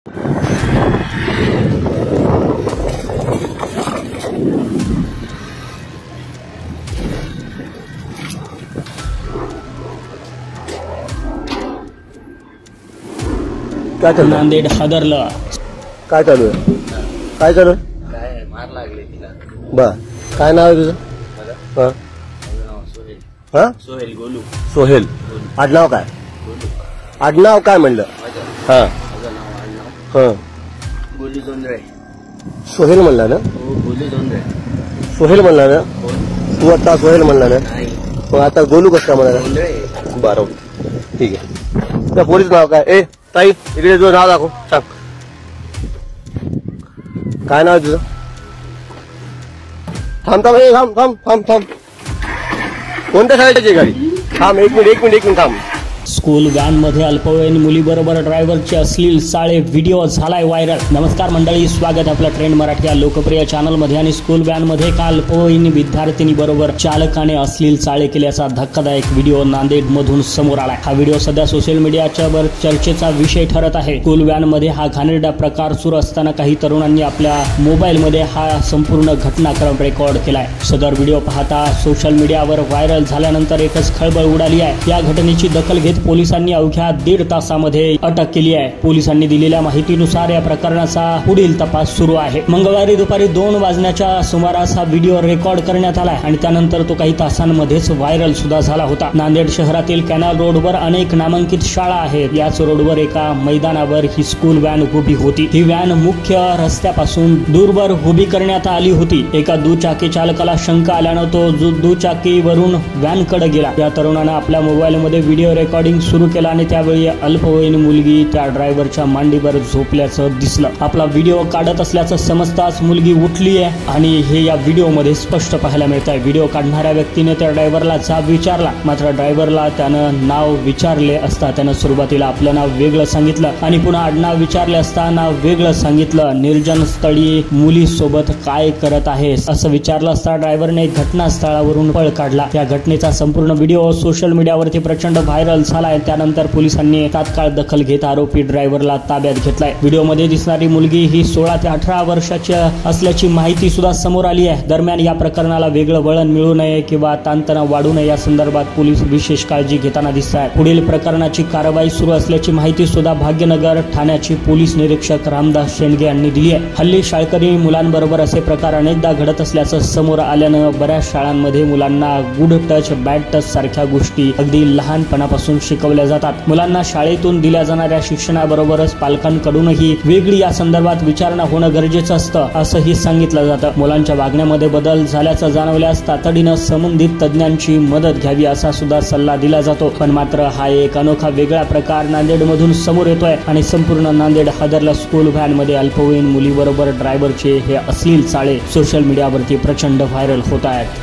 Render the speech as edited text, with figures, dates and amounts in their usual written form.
काय चालू? नांदेड हादरलं. काय चालू आहे? काय चालू आहे? काय मार लागले तिला. बर, काय नाव आहे तुझं? माझं हा नाव सोहेल. हा सोहेल गोलू. सोहेल. आडनाव काय? गोलू. आडनाव काय म्हणलं? माझं हा माझं नाव आडनाव हा गोलू जोंधळे. सोहेल म्हणला ना? हो गोलू जोंधळे. सोहेल म्हणला ना? हो तू आता सोहेल म्हणला ना? नाही मग आता गोलू कसं काय म्हणाला? जोंधळे. बरं, ठीक आहे. त्या पोरीचं नाव काय? ए ताई, इकडे तुझं नाव दाखव, सांग. काय नाव आहे तुझं? थांब थांब, ए थांब थांब थांब थांब. कोणत्या शाळेची गाडी? थांब, एक मिनिट थांब. स्कूल व्हॅन मध्ये अल्पवयीन मुलीबरोबर ड्रायव्हरचे अश्लील चाळे व्हिडिओ झालाय व्हायरल. नमस्कार मंडळी, स्वागत आपलं ट्रेंड मराठी या लोकप्रिय चॅनल मध्ये. आणि स्कूल व्हॅन मध्ये एका अल्पवयीन विद्यार्थिनी बरोबर चालकाने अश्लील चाळे केल्याचा धक्कादायक व्हिडिओ नांदेड मधून समोर आलाय. हा व्हिडिओ सध्या सोशल मीडियाच्या वर चर्चेचा विषय ठरत आहे. स्कूल व्हॅन मध्ये हा घाणेरडा प्रकार सुरू असताना काही तरुणांनी आपल्या मोबाईल मध्ये हा संपूर्ण घटनाक्रम रेकॉर्ड केलाय. सदर व्हिडिओ पाहता सोशल मीडियावर व्हायरल झाल्यानंतर एकच खळबळ उडाली आहे. या घटनेची दखल घेत पोलिसांनी अवघ्या 1.5 तासामध्ये अटक केली आहे. पोलिसांनी दिलेल्या माहितीनुसार या प्रकरणाचा पुढील तपास सुरू आहे. मंगळवारी दुपारी 2 वाजण्याच्या सुमारास हा व्हिडिओ रेकॉर्ड करण्यात आलाय आणि त्यानंतर तो काही तासांमध्येच व्हायरल सुद्धा झाला होता. नांदेड शहरातील कॅनल रोडवर अनेक नामांकित शाळा आहेत. याच रोडवर एका मैदानावर ही स्कूल व्हॅन उभी होती. ही व्हॅन मुख्य रस्त्यापासून दूरवर उभी करण्यात आली होती. एका दुचाकी चालकाला शंका आल्यानं तो दुचाकीवरून व्हॅनकडे गेला. या तरुणानं आपल्या मोबाईलमध्ये व्हिडिओ रेकॉर्डिंग सुरू केला आणि त्यावेळी अल्पवयीन मुलगी त्या ड्रायव्हरच्या मांडीवर झोपल्याचं दिसलं. आपला व्हिडिओ काढत असल्याचं समजताच मुलगी उठली आहे आणि हे या व्हिडिओ मध्ये स्पष्ट पाहायला मिळत आहे. व्हिडिओ काढणाऱ्या व्यक्तीने त्या ड्रायव्हरला जाब विचारला, मात्र ड्रायव्हरला त्यानं नाव विचारले असता त्यानं सुरुवातीला आपलं नाव वेगळं सांगितलं आणि पुन्हा आडनाव विचारले असता नाव वेगळं सांगितलं. निर्जन स्थळी मुलीसोबत काय करत आहे असं विचारलं असता ड्रायव्हरने घटनास्थळावरून पळ काढला. या घटनेचा संपूर्ण व्हिडिओ सोशल मीडियावरती प्रचंड व्हायरल झाला. त्यानंतर पोलिसांनी तात्काळ दखल घेत आरोपी ड्रायव्हरला ताब्यात घेतलाय. व्हिडिओमध्ये दिसणारी मुलगी ही 16 ते 18 वर्षाची असल्याची माहिती सुद्धा समोर आली आहे. दरम्यान या प्रकरणाला वेगळं वळण मिळू नये किंवा ताणतणाव वाढू नये या संदर्भात पोलीस विशेष काळजी घेताना दिसत आहेत. पुढील प्रकरणाची कारवाई सुरू असल्याची माहिती सुद्धा भाग्यनगर ठाण्याचे पोलीस निरीक्षक रामदास शेंडगे यांनी दिली आहे. हल्ली शाळकरी मुलांबरोबर असे प्रकार अनेकदा घडत असल्याचं समोर आल्यानं बऱ्याच शाळांमध्ये मुलांना गुड टच, बॅड टच सारख्या गोष्टी अगदी लहानपणापासून शिकवल्या जातात. मुलांना शाळेतून दिल्या जाणाऱ्या शिक्षणाबरोबरच पालकांकडूनही वेगळी या संदर्भात विचारणा होणं गरजेचं असतं असंही सांगितलं जातं. मुलांच्या वागण्यामध्ये बदल झाल्याचं जाणवल्यास तातडीनं संबंधित तज्ञांची मदत घ्यावी असा सुद्धा सल्ला दिला जातो. पण मात्र हा एक अनोखा वेगळा प्रकार नांदेड मधून समोर येतोय आणि संपूर्ण नांदेड हादरला. स्कूल व्हॅन मध्ये अल्पवयीन मुलीबरोबर ड्रायव्हरचे हे अश्लील चाळे सोशल मीडियावरती प्रचंड व्हायरल होत आहेत.